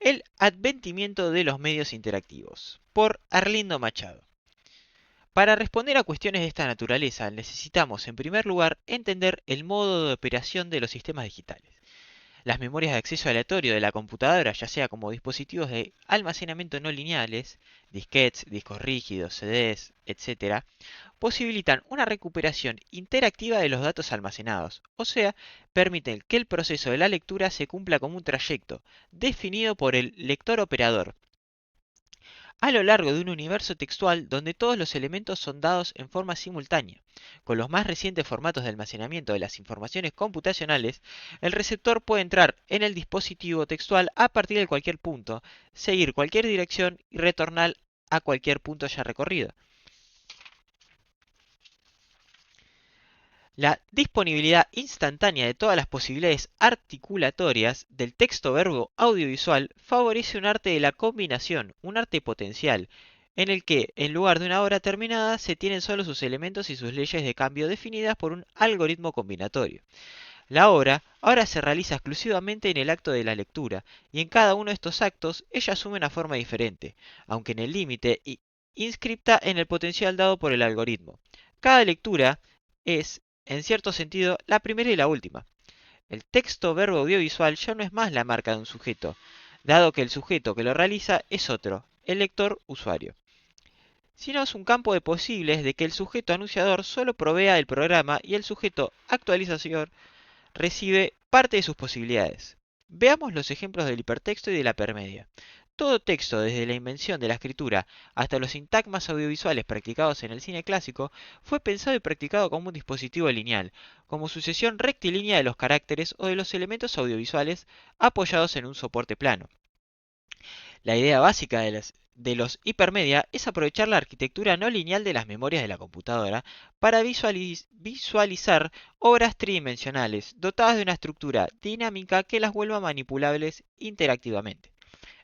El adventimiento de los medios interactivos, por Arlindo Machado. Para responder a cuestiones de esta naturaleza, necesitamos, en primer lugar, entender el modo de operación de los sistemas digitales. Las memorias de acceso aleatorio de la computadora, ya sea como dispositivos de almacenamiento no lineales, disquetes, discos rígidos, CDs, etc., posibilitan una recuperación interactiva de los datos almacenados, o sea, permiten que el proceso de la lectura se cumpla como un trayecto, definido por el lector operador, a lo largo de un universo textual donde todos los elementos son dados en forma simultánea. Con los más recientes formatos de almacenamiento de las informaciones computacionales, el receptor puede entrar en el dispositivo textual a partir de cualquier punto, seguir cualquier dirección y retornar a cualquier punto ya recorrido. La disponibilidad instantánea de todas las posibilidades articulatorias del texto-verbo audiovisual favorece un arte de la combinación, un arte potencial, en el que, en lugar de una obra terminada, se tienen solo sus elementos y sus leyes de cambio definidas por un algoritmo combinatorio. La obra ahora se realiza exclusivamente en el acto de la lectura, y en cada uno de estos actos ella asume una forma diferente, aunque en el límite inscripta en el potencial dado por el algoritmo. Cada lectura es, en cierto sentido, la primera y la última. El texto verbo audiovisual ya no es más la marca de un sujeto, dado que el sujeto que lo realiza es otro, el lector usuario, sino es un campo de posibles de que el sujeto anunciador solo provea el programa y el sujeto actualizador recibe parte de sus posibilidades. Veamos los ejemplos del hipertexto y de la permedia. Todo texto, desde la invención de la escritura hasta los sintagmas audiovisuales practicados en el cine clásico, fue pensado y practicado como un dispositivo lineal, como sucesión rectilínea de los caracteres o de los elementos audiovisuales apoyados en un soporte plano. La idea básica de los hipermedia es aprovechar la arquitectura no lineal de las memorias de la computadora para visualizar obras tridimensionales dotadas de una estructura dinámica que las vuelva manipulables interactivamente.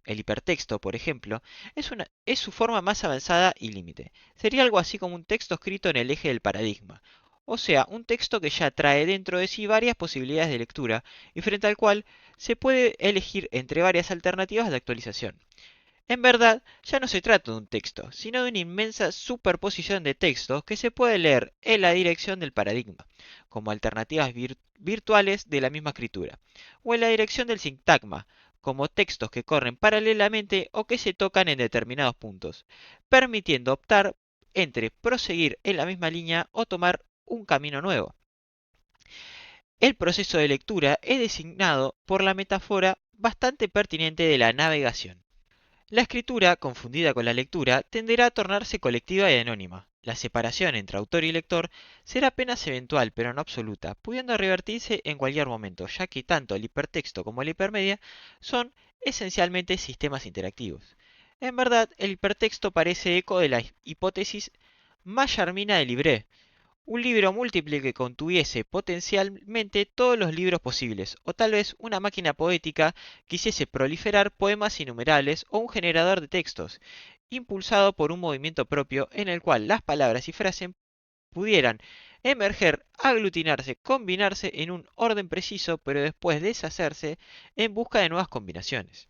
El hipertexto, por ejemplo, es su forma más avanzada y límite. Sería algo así como un texto escrito en el eje del paradigma, o sea, un texto que ya trae dentro de sí varias posibilidades de lectura y frente al cual se puede elegir entre varias alternativas de actualización. En verdad, ya no se trata de un texto, sino de una inmensa superposición de textos que se puede leer en la dirección del paradigma, como alternativas virtuales de la misma escritura, o en la dirección del sintagma, como textos que corren paralelamente o que se tocan en determinados puntos, permitiendo optar entre proseguir en la misma línea o tomar un camino nuevo. El proceso de lectura es designado por la metáfora bastante pertinente de la navegación. La escritura, confundida con la lectura, tenderá a tornarse colectiva y anónima. La separación entre autor y lector será apenas eventual, pero no absoluta, pudiendo revertirse en cualquier momento, ya que tanto el hipertexto como la hipermedia son esencialmente sistemas interactivos. En verdad, el hipertexto parece eco de la hipótesis Mallarmina de Libré, un libro múltiple que contuviese potencialmente todos los libros posibles, o tal vez una máquina poética que hiciese proliferar poemas innumerables o un generador de textos, impulsado por un movimiento propio en el cual las palabras y frases pudieran emerger, aglutinarse, combinarse en un orden preciso, pero después deshacerse en busca de nuevas combinaciones.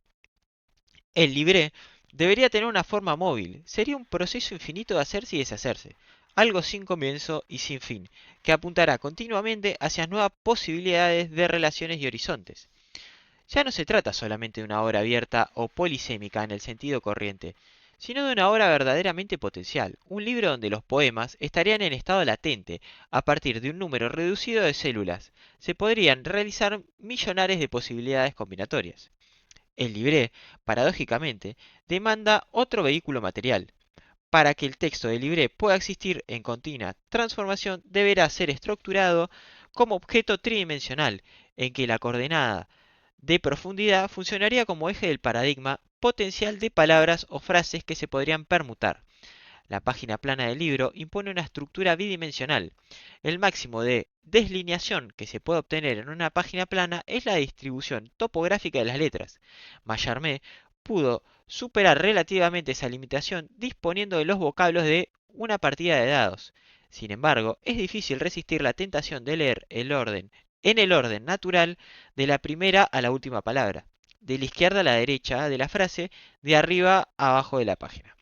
El libré debería tener una forma móvil, sería un proceso infinito de hacerse y deshacerse, algo sin comienzo y sin fin, que apuntará continuamente hacia nuevas posibilidades de relaciones y horizontes. Ya no se trata solamente de una obra abierta o polisémica en el sentido corriente, sino de una obra verdaderamente potencial, un libro donde los poemas estarían en estado latente, a partir de un número reducido de células. Se podrían realizar millonares de posibilidades combinatorias. El libré, paradójicamente, demanda otro vehículo material. Para que el texto del libré pueda existir en continua transformación, deberá ser estructurado como objeto tridimensional, en que la coordenada de profundidad funcionaría como eje del paradigma potencial de palabras o frases que se podrían permutar. La página plana del libro impone una estructura bidimensional. El máximo de deslineación que se puede obtener en una página plana es la distribución topográfica de las letras. Mallarmé pudo superar relativamente esa limitación disponiendo de los vocablos de una partida de dados. Sin embargo, es difícil resistir la tentación de leer el orden en el orden natural de la primera a la última palabra. de la izquierda a la derecha de la frase, de arriba a abajo de la página.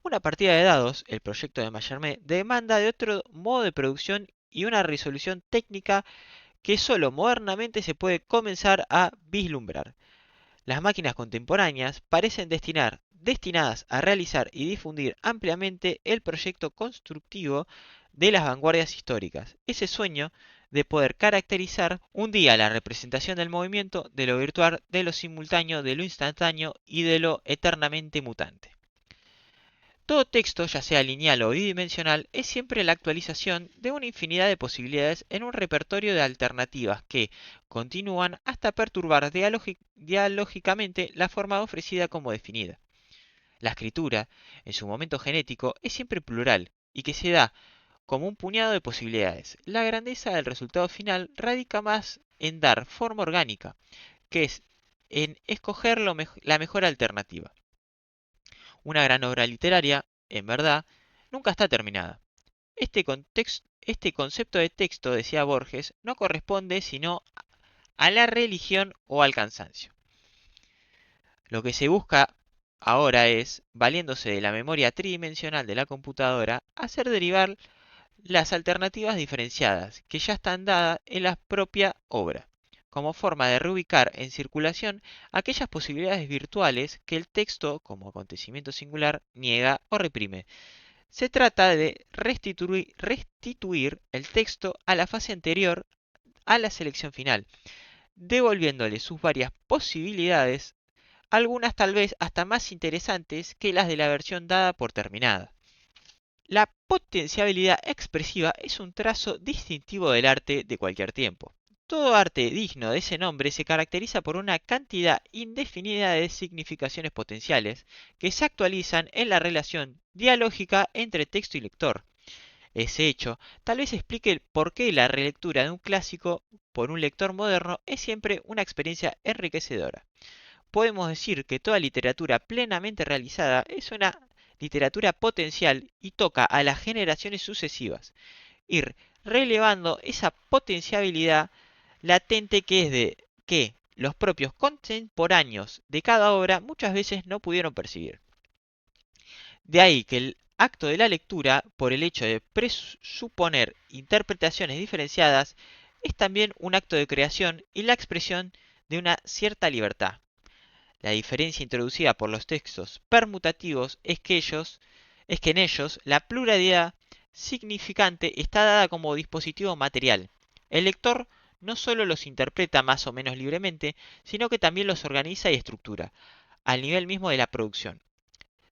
Una partida de dados, el proyecto de Mallarmé, demanda de otro modo de producción y una resolución técnica que solo modernamente se puede comenzar a vislumbrar. Las máquinas contemporáneas parecen destinadas a realizar y difundir ampliamente el proyecto constructivo de las vanguardias históricas, ese sueño de poder caracterizar un día la representación del movimiento, de lo virtual, de lo simultáneo, de lo instantáneo y de lo eternamente mutante. Todo texto, ya sea lineal o bidimensional, es siempre la actualización de una infinidad de posibilidades en un repertorio de alternativas que continúan hasta perturbar dialógicamente la forma ofrecida como definida. La escritura, en su momento genético, es siempre plural y que se da como un puñado de posibilidades. La grandeza del resultado final radica más en dar forma orgánica, que es en escoger la mejor alternativa. Una gran obra literaria, en verdad, nunca está terminada. Este concepto de texto, decía Borges, no corresponde sino a la religión o al cansancio. Lo que se busca ahora es, valiéndose de la memoria tridimensional de la computadora, hacer derivar las alternativas diferenciadas que ya están dadas en la propia obra, como forma de reubicar en circulación aquellas posibilidades virtuales que el texto, como acontecimiento singular, niega o reprime. Se trata de restituir el texto a la fase anterior a la selección final, devolviéndole sus varias posibilidades, algunas tal vez hasta más interesantes que las de la versión dada por terminada. La potenciabilidad expresiva es un trazo distintivo del arte de cualquier tiempo. Todo arte digno de ese nombre se caracteriza por una cantidad indefinida de significaciones potenciales que se actualizan en la relación dialógica entre texto y lector. Ese hecho tal vez explique el por qué la relectura de un clásico por un lector moderno es siempre una experiencia enriquecedora. Podemos decir que toda literatura plenamente realizada es una literatura potencial y toca a las generaciones sucesivas, ir relevando esa potenciabilidad latente que es de que los propios contemporáneos de cada obra muchas veces no pudieron percibir. De ahí que el acto de la lectura, por el hecho de presuponer interpretaciones diferenciadas, es también un acto de creación y la expresión de una cierta libertad. La diferencia introducida por los textos permutativos es que en ellos la pluralidad significante está dada como dispositivo material. El lector no solo los interpreta más o menos libremente, sino que también los organiza y estructura, al nivel mismo de la producción.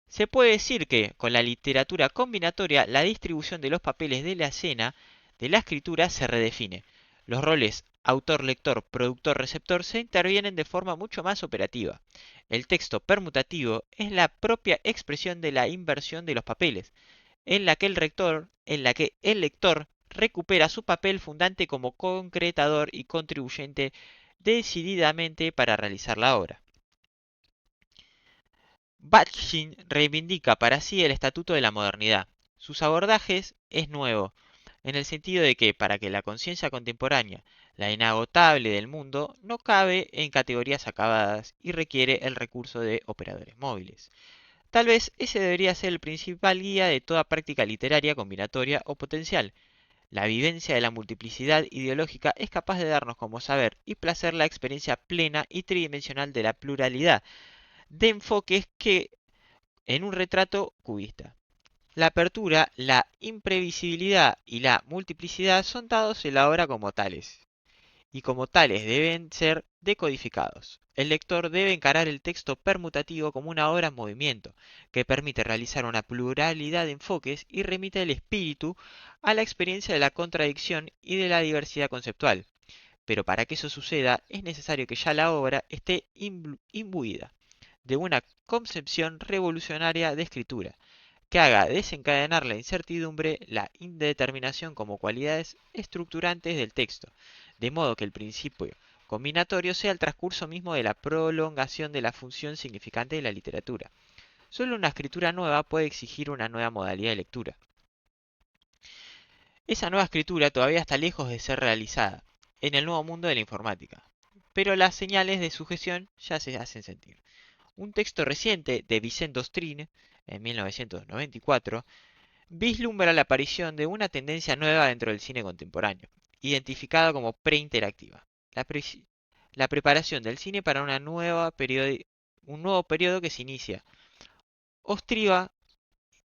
Se puede decir que, con la literatura combinatoria, la distribución de los papeles de la escena de la escritura se redefine. Los roles autor, lector, productor, receptor se intervienen de forma mucho más operativa. El texto permutativo es la propia expresión de la inversión de los papeles, en la que el lector recupera su papel fundante como concretador y contribuyente decididamente para realizar la obra. Bakhtin reivindica para sí el estatuto de la modernidad. Sus abordajes es nuevo, en el sentido de que, para que la conciencia contemporánea, la inagotable del mundo, no cabe en categorías acabadas y requiere el recurso de operadores móviles. Tal vez ese debería ser el principal guía de toda práctica literaria combinatoria o potencial. La vivencia de la multiplicidad ideológica es capaz de darnos como saber y placer la experiencia plena y tridimensional de la pluralidad de enfoques que en un retrato cubista. La apertura, la imprevisibilidad y la multiplicidad son dados en la obra como tales, y como tales deben ser decodificados. El lector debe encarar el texto permutativo como una obra en movimiento, que permite realizar una pluralidad de enfoques y remite el espíritu a la experiencia de la contradicción y de la diversidad conceptual. Pero para que eso suceda es necesario que ya la obra esté imbuida de una concepción revolucionaria de escritura, que haga desencadenar la incertidumbre, la indeterminación como cualidades estructurantes del texto, de modo que el principio combinatorio sea el transcurso mismo de la prolongación de la función significante de la literatura. Solo una escritura nueva puede exigir una nueva modalidad de lectura. Esa nueva escritura todavía está lejos de ser realizada en el nuevo mundo de la informática. pero las señales de sujeción ya se hacen sentir. Un texto reciente de Vicent Dostrin, en 1994, vislumbra la aparición de una tendencia nueva dentro del cine contemporáneo, identificada como preinteractiva. La, la preparación del cine para un nuevo periodo que se inicia. Ostriva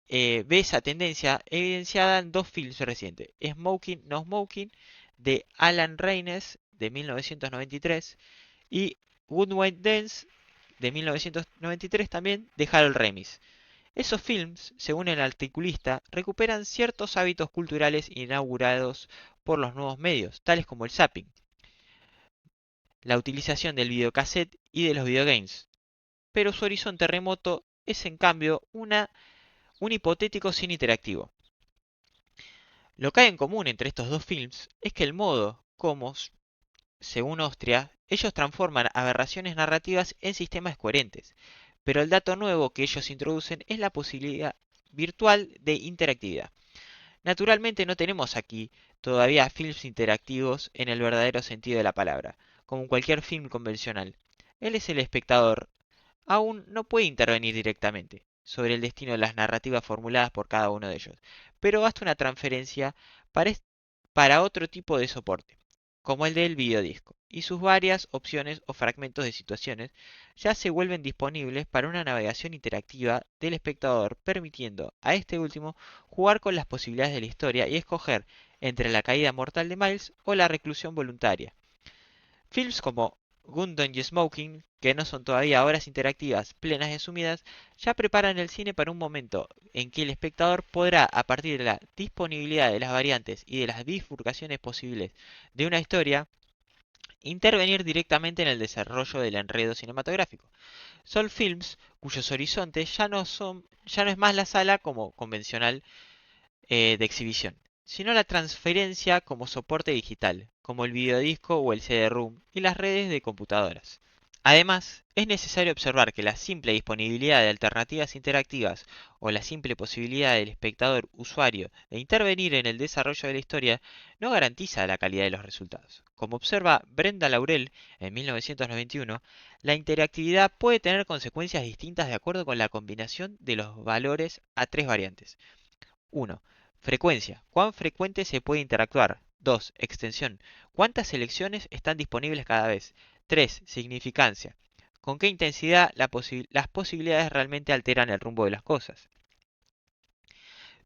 ve esa tendencia evidenciada en dos films recientes: Smoking No Smoking, de Alan Reynes, de 1993, y Good Night Dance, de 1993 también, de Harold Ramis. Esos films, según el articulista, recuperan ciertos hábitos culturales inaugurados por los nuevos medios, tales como el zapping, la utilización del videocassette y de los videogames, pero su horizonte remoto es en cambio un hipotético cine interactivo. Lo que hay en común entre estos dos films es que el modo como, según Austria, ellos transforman aberraciones narrativas en sistemas coherentes, pero el dato nuevo que ellos introducen es la posibilidad virtual de interactividad. Naturalmente no tenemos aquí todavía films interactivos en el verdadero sentido de la palabra, como en cualquier film convencional. Él es el espectador, aún no puede intervenir directamente sobre el destino de las narrativas formuladas por cada uno de ellos, pero basta una transferencia para, para otro tipo de soporte, como el del videodisco, y sus varias opciones o fragmentos de situaciones ya se vuelven disponibles para una navegación interactiva del espectador, permitiendo a este último jugar con las posibilidades de la historia y escoger entre la caída mortal de Miles o la reclusión voluntaria. Films como Gundam y Smoking, que no son todavía obras interactivas plenas y asumidas, ya preparan el cine para un momento en que el espectador podrá, a partir de la disponibilidad de las variantes y de las bifurcaciones posibles de una historia, intervenir directamente en el desarrollo del enredo cinematográfico. Son films cuyos horizontes ya no es más la sala como convencional de exhibición, sino la transferencia como soporte digital, como el videodisco o el CD-ROOM y las redes de computadoras. Además, es necesario observar que la simple disponibilidad de alternativas interactivas o la simple posibilidad del espectador usuario de intervenir en el desarrollo de la historia no garantiza la calidad de los resultados. Como observa Brenda Laurel en 1991, la interactividad puede tener consecuencias distintas de acuerdo con la combinación de los valores a tres variantes. 1. Frecuencia. ¿Cuán frecuente se puede interactuar? 2. Extensión. ¿Cuántas selecciones están disponibles cada vez? 3. Significancia. ¿Con qué intensidad las posibilidades realmente alteran el rumbo de las cosas?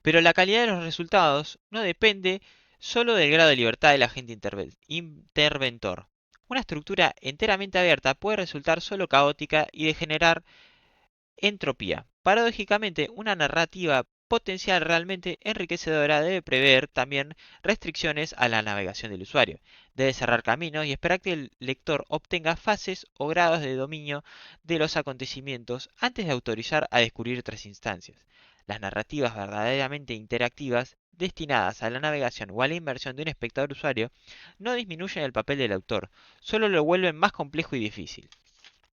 Pero la calidad de los resultados no depende solo del grado de libertad del agente interventor. Una estructura enteramente abierta puede resultar solo caótica y degenerar entropía. Paradójicamente, una narrativa potencial realmente enriquecedora debe prever también restricciones a la navegación del usuario. Debe cerrar caminos y esperar que el lector obtenga fases o grados de dominio de los acontecimientos antes de autorizar a descubrir otras instancias. Las narrativas verdaderamente interactivas, destinadas a la navegación o a la inmersión de un espectador usuario, no disminuyen el papel del autor, solo lo vuelven más complejo y difícil.